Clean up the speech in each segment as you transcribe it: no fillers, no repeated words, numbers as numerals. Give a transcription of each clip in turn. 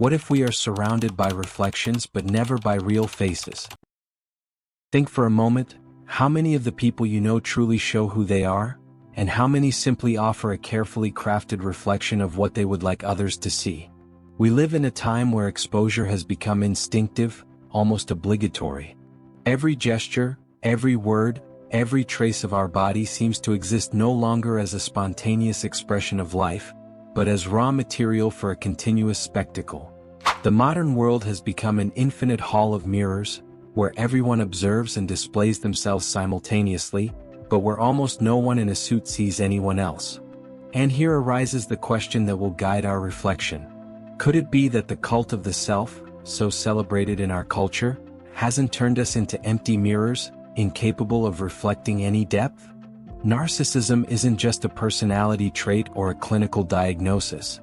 What if we are surrounded by reflections but never by real faces? Think for a moment, how many of the people you know truly show who they are, and how many simply offer a carefully crafted reflection of what they would like others to see? We live in a time where exposure has become instinctive, almost obligatory. Every gesture, every word, every trace of our body seems to exist no longer as a spontaneous expression of life, but as raw material for a continuous spectacle. The modern world has become an infinite hall of mirrors, where everyone observes and displays themselves simultaneously, but where almost no one in a suit sees anyone else. And here arises the question that will guide our reflection. Could it be that the cult of the self, so celebrated in our culture, hasn't turned us into empty mirrors, incapable of reflecting any depth? Narcissism isn't just a personality trait or a clinical diagnosis.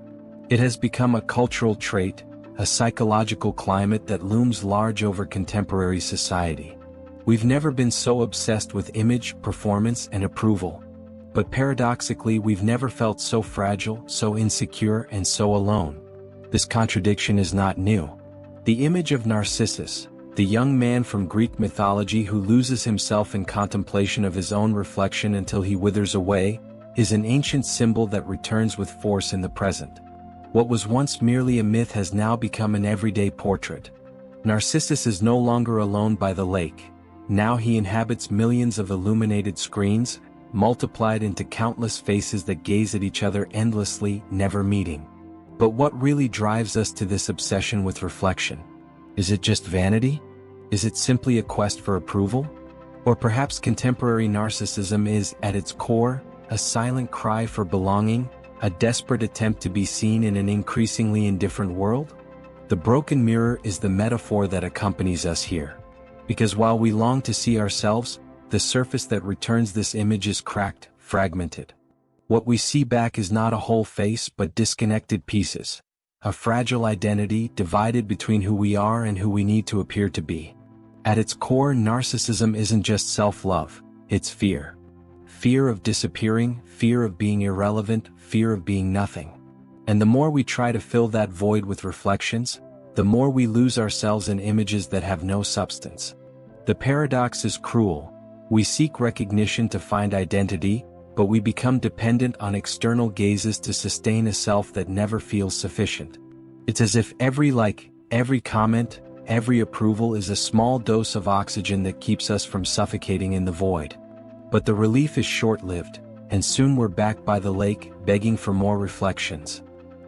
It has become a cultural trait, a psychological climate that looms large over contemporary society. We've never been so obsessed with image, performance, and approval. But paradoxically, we've never felt so fragile, so insecure, and so alone. This contradiction is not new. The image of Narcissus, the young man from Greek mythology who loses himself in contemplation of his own reflection until he withers away, is an ancient symbol that returns with force in the present. What was once merely a myth has now become an everyday portrait. Narcissus is no longer alone by the lake. Now he inhabits millions of illuminated screens, multiplied into countless faces that gaze at each other endlessly, never meeting. But what really drives us to this obsession with reflection? Is it just vanity? Is it simply a quest for approval? Or perhaps contemporary narcissism is, at its core, a silent cry for belonging, a desperate attempt to be seen in an increasingly indifferent world? The broken mirror is the metaphor that accompanies us here. Because while we long to see ourselves, the surface that returns this image is cracked, fragmented. What we see back is not a whole face but disconnected pieces, a fragile identity divided between who we are and who we need to appear to be. At its core, narcissism isn't just self-love, it's fear. Fear of disappearing, fear of being irrelevant, fear of being nothing. And the more we try to fill that void with reflections, the more we lose ourselves in images that have no substance. The paradox is cruel. We seek recognition to find identity, but we become dependent on external gazes to sustain a self that never feels sufficient. It's as if every like, every comment, every approval is a small dose of oxygen that keeps us from suffocating in the void. But the relief is short-lived, and soon we're back by the lake, begging for more reflections.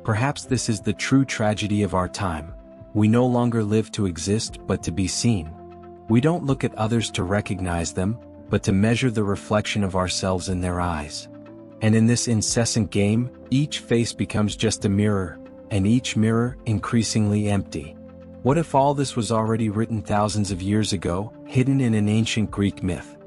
Perhaps this is the true tragedy of our time. We no longer live to exist but to be seen. We don't look at others to recognize them, but to measure the reflection of ourselves in their eyes. And in this incessant game, each face becomes just a mirror, and each mirror increasingly empty. What if all this was already written thousands of years ago, hidden in an ancient Greek myth?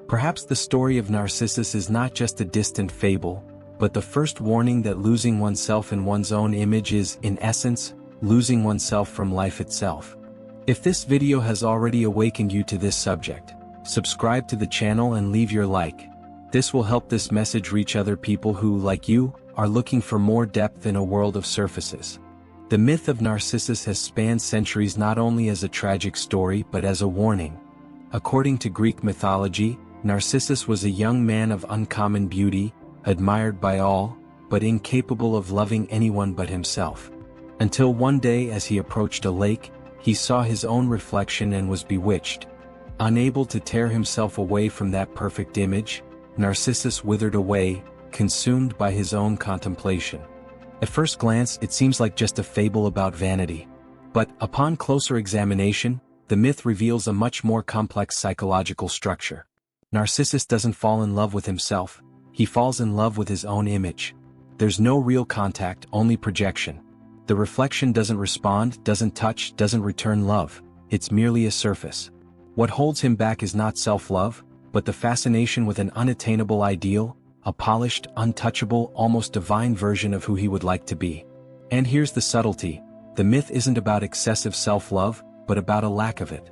Perhaps the story of Narcissus is not just a distant fable, but the first warning that losing oneself in one's own image is, in essence, losing oneself from life itself. If this video has already awakened you to this subject, subscribe to the channel and leave your like. This will help this message reach other people who, like you, are looking for more depth in a world of surfaces. The myth of Narcissus has spanned centuries not only as a tragic story but as a warning. According to Greek mythology, Narcissus was a young man of uncommon beauty, admired by all, but incapable of loving anyone but himself. Until one day, as he approached a lake, he saw his own reflection and was bewitched. Unable to tear himself away from that perfect image, Narcissus withered away, consumed by his own contemplation. At first glance, it seems like just a fable about vanity. But, upon closer examination, the myth reveals a much more complex psychological structure. Narcissus doesn't fall in love with himself, he falls in love with his own image. There's no real contact, only projection. The reflection doesn't respond, doesn't touch, doesn't return love. It's merely a surface. What holds him back is not self-love, but the fascination with an unattainable ideal, a polished, untouchable, almost divine version of who he would like to be. And here's the subtlety. The myth isn't about excessive self-love, but about a lack of it.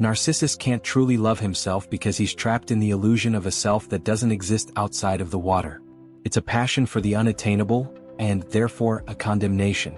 Narcissus can't truly love himself because he's trapped in the illusion of a self that doesn't exist outside of the water. It's a passion for the unattainable, and therefore a condemnation.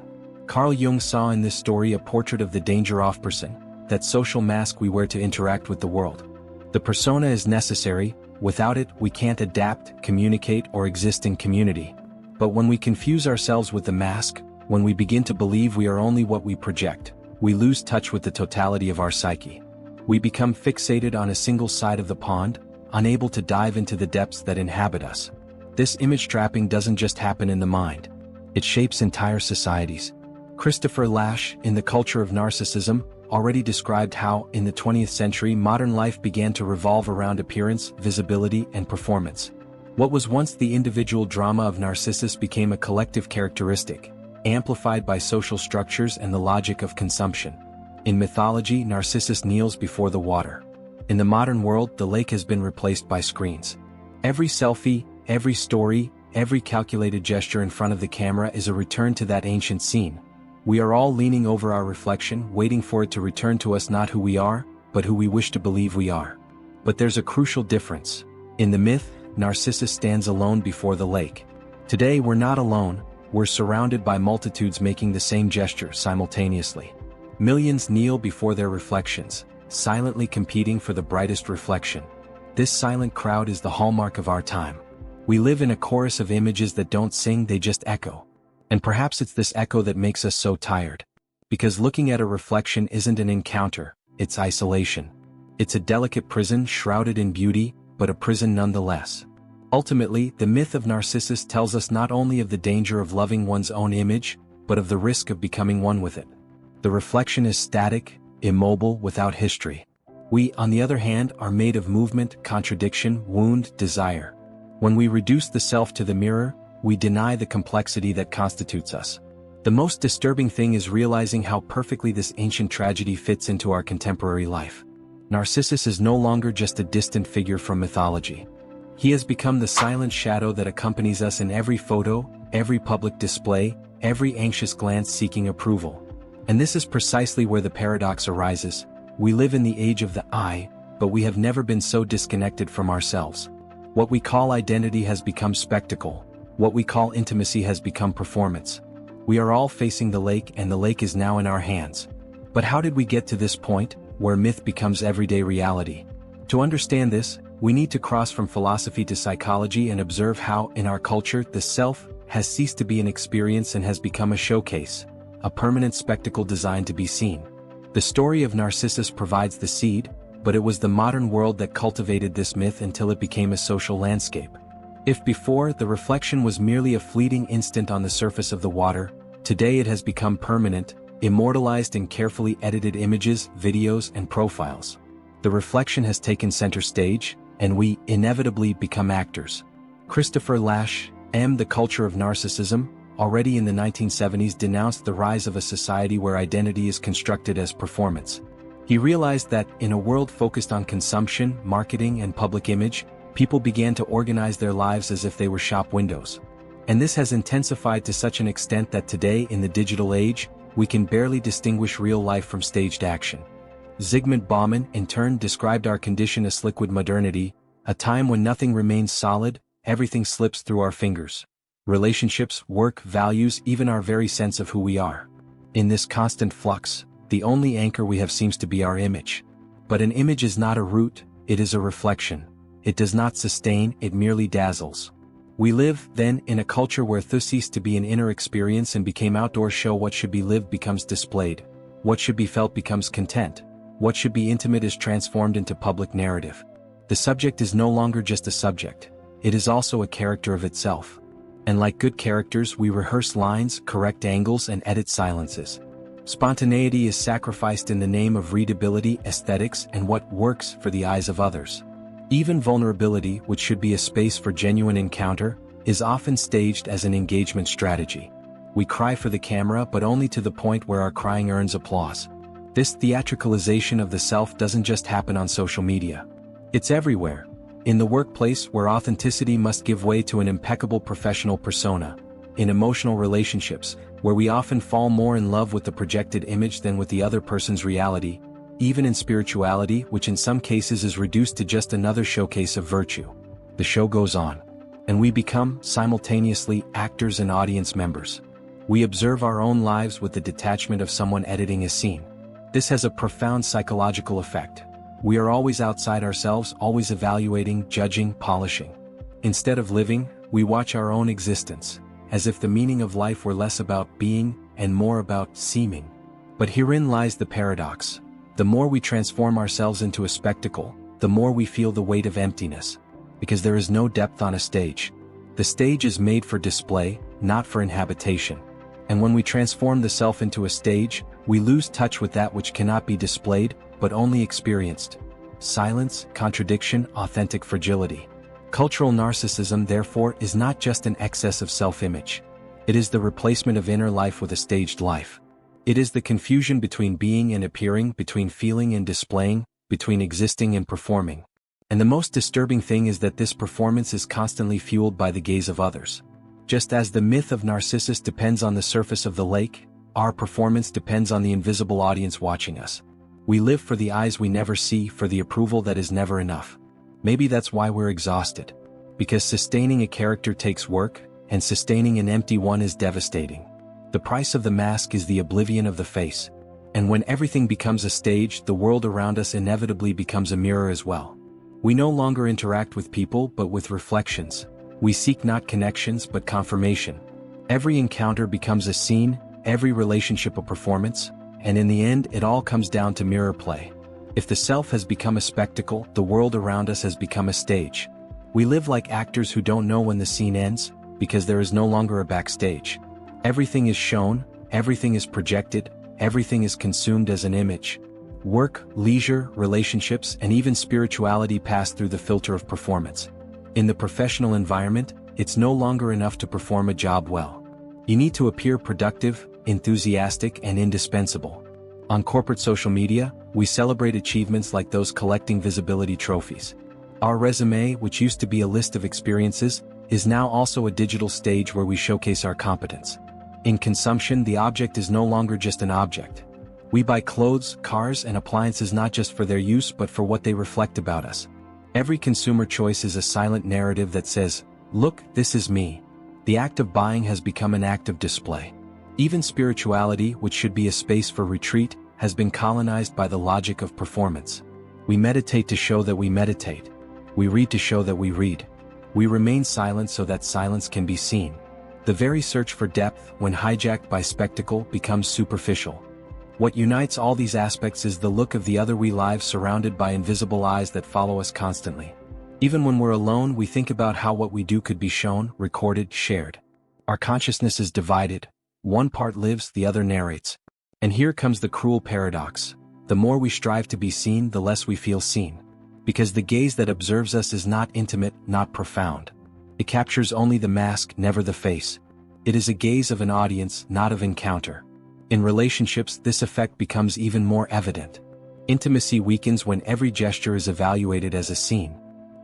Carl Jung saw in this story a portrait of the danger-off person, that social mask we wear to interact with the world. The persona is necessary. Without it, we can't adapt, communicate, or exist in community. But when we confuse ourselves with the mask, when we begin to believe we are only what we project, we lose touch with the totality of our psyche. We become fixated on a single side of the pond, unable to dive into the depths that inhabit us. This image trapping doesn't just happen in the mind. It shapes entire societies. Christopher Lasch, in The Culture of Narcissism, already described how, in the 20th century, modern life began to revolve around appearance, visibility, and performance. What was once the individual drama of Narcissus became a collective characteristic, amplified by social structures and the logic of consumption. In mythology, Narcissus kneels before the water. In the modern world, the lake has been replaced by screens. Every selfie, every story, every calculated gesture in front of the camera is a return to that ancient scene. We are all leaning over our reflection, waiting for it to return to us not who we are, but who we wish to believe we are. But there's a crucial difference. In the myth, Narcissus stands alone before the lake. Today we're not alone, we're surrounded by multitudes making the same gesture simultaneously. Millions kneel before their reflections, silently competing for the brightest reflection. This silent crowd is the hallmark of our time. We live in a chorus of images that don't sing, they just echo. And perhaps it's this echo that makes us so tired. Because looking at a reflection isn't an encounter, it's isolation. It's a delicate prison shrouded in beauty, but a prison nonetheless. Ultimately, the myth of Narcissus tells us not only of the danger of loving one's own image, but of the risk of becoming one with it. The reflection is static, immobile, without history. We, on the other hand, are made of movement, contradiction, wound, desire. When we reduce the self to the mirror, we deny the complexity that constitutes us. The most disturbing thing is realizing how perfectly this ancient tragedy fits into our contemporary life. Narcissus is no longer just a distant figure from mythology. He has become the silent shadow that accompanies us in every photo, every public display, every anxious glance seeking approval. And this is precisely where the paradox arises. We live in the age of the I, but we have never been so disconnected from ourselves. What we call identity has become spectacle. What we call intimacy has become performance. We are all facing the lake, and the lake is now in our hands. But how did we get to this point, where myth becomes everyday reality? To understand this, we need to cross from philosophy to psychology and observe how, in our culture, the self has ceased to be an experience and has become a showcase, a permanent spectacle designed to be seen. The story of Narcissus provides the seed, but it was the modern world that cultivated this myth until it became a social landscape. If before, the reflection was merely a fleeting instant on the surface of the water, today it has become permanent, immortalized in carefully edited images, videos, and profiles. The reflection has taken center stage, and we, inevitably, become actors. Christopher Lasch, The Culture of Narcissism, already in the 1970s denounced the rise of a society where identity is constructed as performance. He realized that, in a world focused on consumption, marketing, and public image, people began to organize their lives as if they were shop windows. And this has intensified to such an extent that today, in the digital age, we can barely distinguish real life from staged action. Zygmunt Bauman, in turn, described our condition as liquid modernity, a time when nothing remains solid, everything slips through our fingers. Relationships, work, values, even our very sense of who we are. In this constant flux, the only anchor we have seems to be our image. But an image is not a root, it is a reflection. It does not sustain, it merely dazzles. We live, then, in a culture where this ceased to be an inner experience and became outdoor show. What should be lived becomes displayed. What should be felt becomes content. What should be intimate is transformed into public narrative. The subject is no longer just a subject. It is also a character of itself. And like good characters, we rehearse lines, correct angles, and edit silences. Spontaneity is sacrificed in the name of readability, aesthetics, and what works for the eyes of others. Even vulnerability, which should be a space for genuine encounter, is often staged as an engagement strategy. We cry for the camera, but only to the point where our crying earns applause. This theatricalization of the self doesn't just happen on social media. It's everywhere. In the workplace, where authenticity must give way to an impeccable professional persona. In emotional relationships, where we often fall more in love with the projected image than with the other person's reality. Even in spirituality, which in some cases is reduced to just another showcase of virtue. The show goes on. And we become, simultaneously, actors and audience members. We observe our own lives with the detachment of someone editing a scene. This has a profound psychological effect. We are always outside ourselves, always evaluating, judging, polishing. Instead of living, we watch our own existence, as if the meaning of life were less about being and more about seeming. But herein lies the paradox. The more we transform ourselves into a spectacle, the more we feel the weight of emptiness. Because there is no depth on a stage. The stage is made for display, not for inhabitation. And when we transform the self into a stage, we lose touch with that which cannot be displayed, but only experienced. Silence, contradiction, authentic fragility. Cultural narcissism, therefore, is not just an excess of self-image. It is the replacement of inner life with a staged life. It is the confusion between being and appearing, between feeling and displaying, between existing and performing. And the most disturbing thing is that this performance is constantly fueled by the gaze of others. Just as the myth of Narcissus depends on the surface of the lake, our performance depends on the invisible audience watching us. We live for the eyes we never see, for the approval that is never enough. Maybe that's why we're exhausted. Because sustaining a character takes work, and sustaining an empty one is devastating. The price of the mask is the oblivion of the face. And when everything becomes a stage, the world around us inevitably becomes a mirror as well. We no longer interact with people but with reflections. We seek not connections but confirmation. Every encounter becomes a scene, every relationship a performance, and in the end it all comes down to mirror play. If the self has become a spectacle, the world around us has become a stage. We live like actors who don't know when the scene ends, because there is no longer a backstage. Everything is shown, everything is projected, everything is consumed as an image. Work, leisure, relationships, and even spirituality pass through the filter of performance. In the professional environment, it's no longer enough to perform a job well. You need to appear productive, enthusiastic, and indispensable. On corporate social media, we celebrate achievements like those collecting visibility trophies. Our resume, which used to be a list of experiences, is now also a digital stage where we showcase our competence. In consumption, the object is no longer just an object. We buy clothes, cars, and appliances not just for their use but for what they reflect about us. Every consumer choice is a silent narrative that says, "Look, this is me." The act of buying has become an act of display. Even spirituality, which should be a space for retreat, has been colonized by the logic of performance. We meditate to show that we meditate. We read to show that we read. We remain silent so that silence can be seen. The very search for depth, when hijacked by spectacle, becomes superficial. What unites all these aspects is the look of the other, we lives surrounded by invisible eyes that follow us constantly. Even when we're alone, we think about how what we do could be shown, recorded, shared. Our consciousness is divided. One part lives, the other narrates. And here comes the cruel paradox. The more we strive to be seen, the less we feel seen. Because the gaze that observes us is not intimate, not profound. It captures only the mask, never the face. It is a gaze of an audience, not of encounter. In relationships, this effect becomes even more evident. Intimacy weakens when every gesture is evaluated as a scene.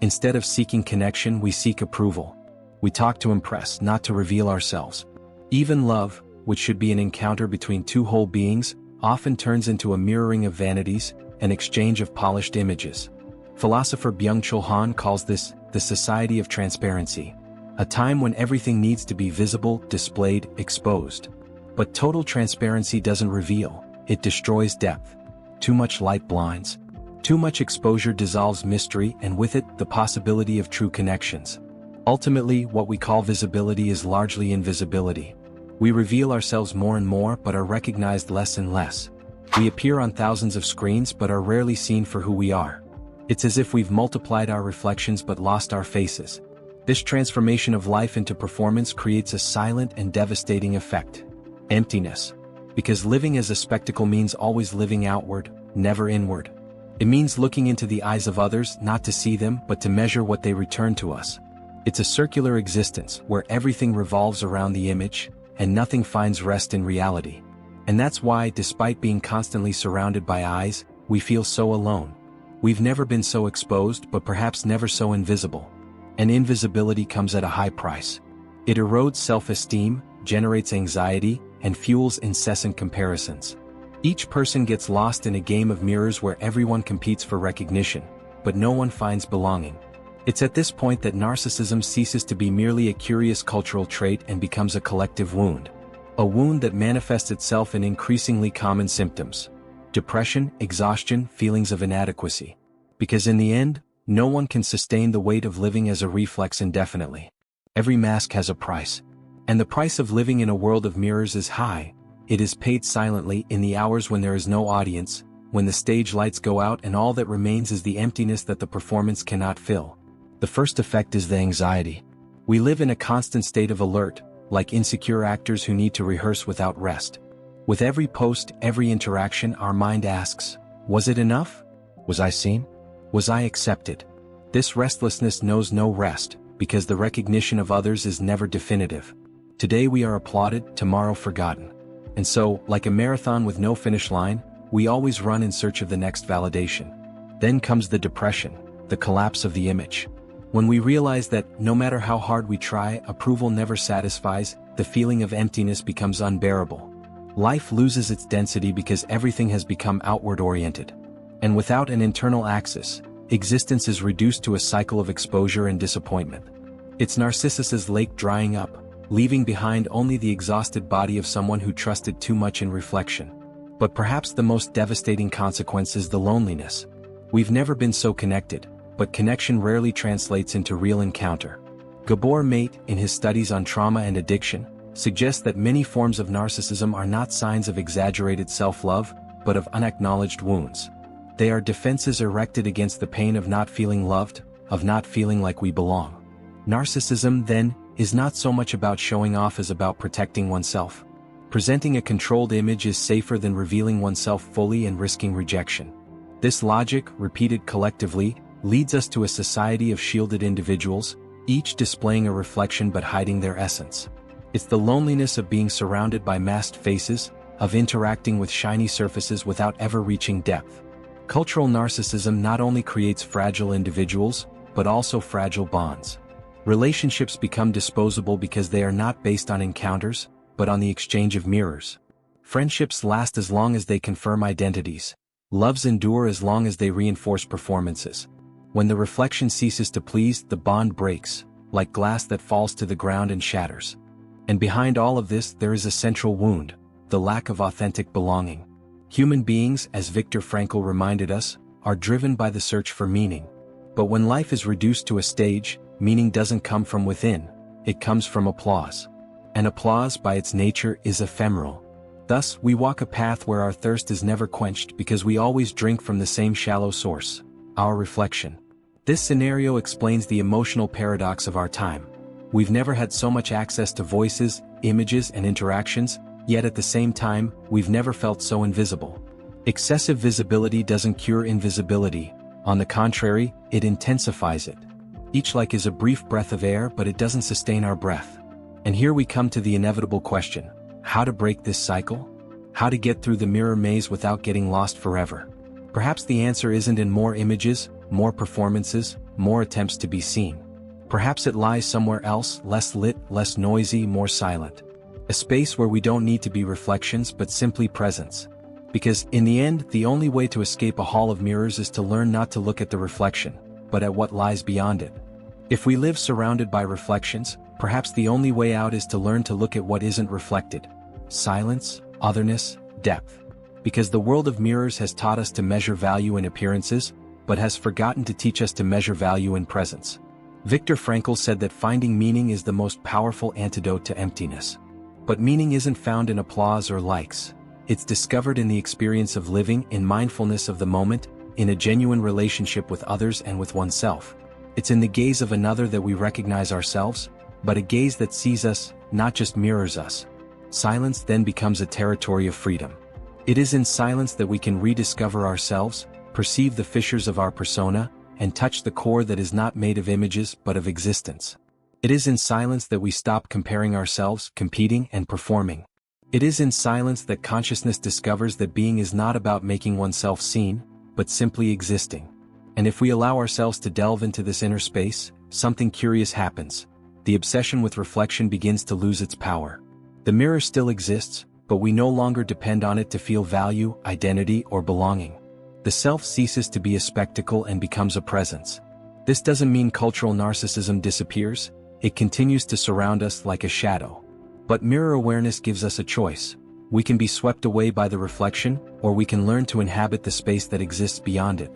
Instead of seeking connection, we seek approval. We talk to impress, not to reveal ourselves. Even love, which should be an encounter between two whole beings, often turns into a mirroring of vanities, an exchange of polished images. Philosopher Byung-Chul Han calls this the society of transparency, a time when everything needs to be visible, displayed, exposed. But total transparency doesn't reveal, it destroys depth. Too much light blinds. Too much exposure dissolves mystery, and with it, the possibility of true connections. Ultimately, what we call visibility is largely invisibility. We reveal ourselves more and more but are recognized less and less. We appear on thousands of screens but are rarely seen for who we are. It's as if we've multiplied our reflections but lost our faces. This transformation of life into performance creates a silent and devastating effect. Emptiness. Because living as a spectacle means always living outward, never inward. It means looking into the eyes of others not to see them but to measure what they return to us. It's a circular existence where everything revolves around the image, and nothing finds rest in reality. And that's why, despite being constantly surrounded by eyes, we feel so alone. We've never been so exposed but perhaps never so invisible. And invisibility comes at a high price. It erodes self-esteem, generates anxiety, and fuels incessant comparisons. Each person gets lost in a game of mirrors where everyone competes for recognition, but no one finds belonging. It's at this point that narcissism ceases to be merely a curious cultural trait and becomes a collective wound. A wound that manifests itself in increasingly common symptoms: depression, exhaustion, feelings of inadequacy. Because in the end, no one can sustain the weight of living as a reflex indefinitely. Every mask has a price. And the price of living in a world of mirrors is high. It is paid silently in the hours when there is no audience, when the stage lights go out and all that remains is the emptiness that the performance cannot fill. The first effect is the anxiety. We live in a constant state of alert, like insecure actors who need to rehearse without rest. With every post, every interaction, our mind asks, was it enough? Was I seen? Was I accepted? This restlessness knows no rest, because the recognition of others is never definitive. Today we are applauded, tomorrow forgotten. And so, like a marathon with no finish line, we always run in search of the next validation. Then comes the depression, the collapse of the image. When we realize that, no matter how hard we try, approval never satisfies, the feeling of emptiness becomes unbearable. Life loses its density because everything has become outward-oriented. And without an internal axis, existence is reduced to a cycle of exposure and disappointment. It's Narcissus's lake drying up, leaving behind only the exhausted body of someone who trusted too much in reflection. But perhaps the most devastating consequence is the loneliness. We've never been so connected, but connection rarely translates into real encounter. Gabor Mate, in his studies on trauma and addiction, suggests that many forms of narcissism are not signs of exaggerated self-love, but of unacknowledged wounds. They are defenses erected against the pain of not feeling loved, of not feeling like we belong. Narcissism, then, is not so much about showing off as about protecting oneself. Presenting a controlled image is safer than revealing oneself fully and risking rejection. This logic, repeated collectively, leads us to a society of shielded individuals, each displaying a reflection but hiding their essence. It's the loneliness of being surrounded by masked faces, of interacting with shiny surfaces without ever reaching depth. Cultural narcissism not only creates fragile individuals, but also fragile bonds. Relationships become disposable because they are not based on encounters, but on the exchange of mirrors. Friendships last as long as they confirm identities. Loves endure as long as they reinforce performances. When the reflection ceases to please, the bond breaks, like glass that falls to the ground and shatters. And behind all of this there is a central wound, the lack of authentic belonging. Human beings, as Viktor Frankl reminded us, are driven by the search for meaning. But when life is reduced to a stage, meaning doesn't come from within, it comes from applause. And applause by its nature is ephemeral. Thus, we walk a path where our thirst is never quenched because we always drink from the same shallow source, our reflection. This scenario explains the emotional paradox of our time. We've never had so much access to voices, images, and interactions, yet at the same time, we've never felt so invisible. Excessive visibility doesn't cure invisibility. On the contrary, it intensifies it. Each like is a brief breath of air, but it doesn't sustain our breath. And here we come to the inevitable question: how to break this cycle? How to get through the mirror maze without getting lost forever? Perhaps the answer isn't in more images, more performances, more attempts to be seen. Perhaps it lies somewhere else, less lit, less noisy, more silent. A space where we don't need to be reflections but simply presence. Because, in the end, the only way to escape a hall of mirrors is to learn not to look at the reflection, but at what lies beyond it. If we live surrounded by reflections, perhaps the only way out is to learn to look at what isn't reflected. Silence, otherness, depth. Because the world of mirrors has taught us to measure value in appearances, but has forgotten to teach us to measure value in presence. Viktor Frankl said that finding meaning is the most powerful antidote to emptiness. But meaning isn't found in applause or likes. It's discovered in the experience of living, in mindfulness of the moment, in a genuine relationship with others and with oneself. It's in the gaze of another that we recognize ourselves, but a gaze that sees us, not just mirrors us. Silence then becomes a territory of freedom. It is in silence that we can rediscover ourselves, perceive the fissures of our persona, and touch the core that is not made of images but of existence. It is in silence that we stop comparing ourselves, competing, and performing. It is in silence that consciousness discovers that being is not about making oneself seen, but simply existing. And if we allow ourselves to delve into this inner space, something curious happens. The obsession with reflection begins to lose its power. The mirror still exists, but we no longer depend on it to feel value, identity, or belonging. The self ceases to be a spectacle and becomes a presence. This doesn't mean cultural narcissism disappears. It continues to surround us like a shadow. But mirror awareness gives us a choice. We can be swept away by the reflection, or we can learn to inhabit the space that exists beyond it.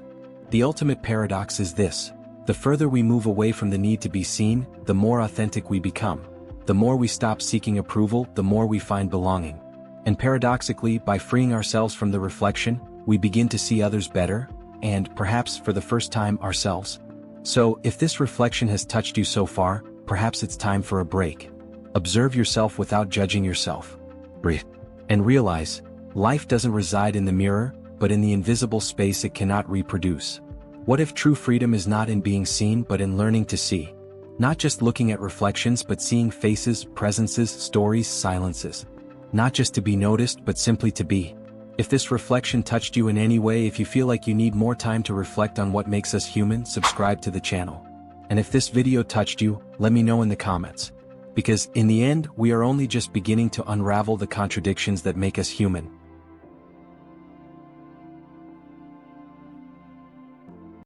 The ultimate paradox is this: the further we move away from the need to be seen, the more authentic we become. The more we stop seeking approval, the more we find belonging. And paradoxically, by freeing ourselves from the reflection, we begin to see others better, and, perhaps for the first time, ourselves. So, if this reflection has touched you so far, perhaps it's time for a break. Observe yourself without judging yourself. Breathe. And realize, life doesn't reside in the mirror, but in the invisible space it cannot reproduce. What if true freedom is not in being seen but in learning to see? Not just looking at reflections but seeing faces, presences, stories, silences. Not just to be noticed but simply to be. If this reflection touched you in any way, if you feel like you need more time to reflect on what makes us human, subscribe to the channel. And if this video touched you, let me know in the comments. Because, in the end, we are only just beginning to unravel the contradictions that make us human.